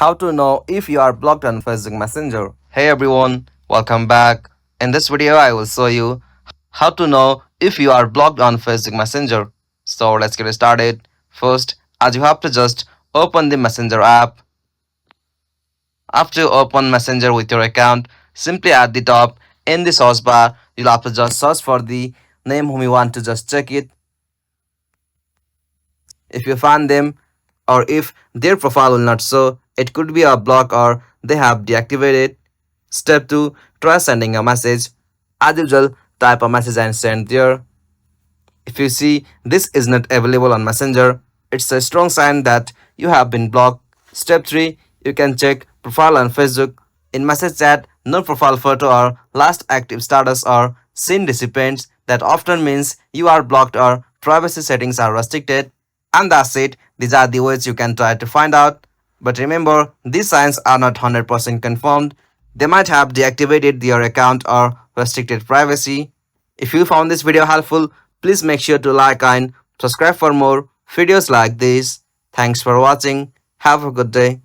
How to know if you are blocked on Facebook Messenger. Hey everyone, welcome back. In this video, I will show you how to know if you are blocked on Facebook Messenger. So let's get started. First, as you have to just open the Messenger app. After you open Messenger with your account, simply at the top in the search bar, you'll have to just search for the name whom you want to just check it. If you find them or if their profile will not show, it could be a block or they have deactivated. Step 2. Try sending a message. As usual, type a message and send there. If you see this is not available on Messenger, it's a strong sign that you have been blocked. Step 3. You can check profile on Facebook. In message chat, no profile photo or last active status or seen recipients. That often means you are blocked or privacy settings are restricted. And that's it. These are the ways you can try to find out. But remember, these signs are not 100% confirmed. They might have deactivated your account or restricted privacy. If you found this video helpful, please make sure to like and subscribe for more videos like this. Thanks for watching. Have a good day.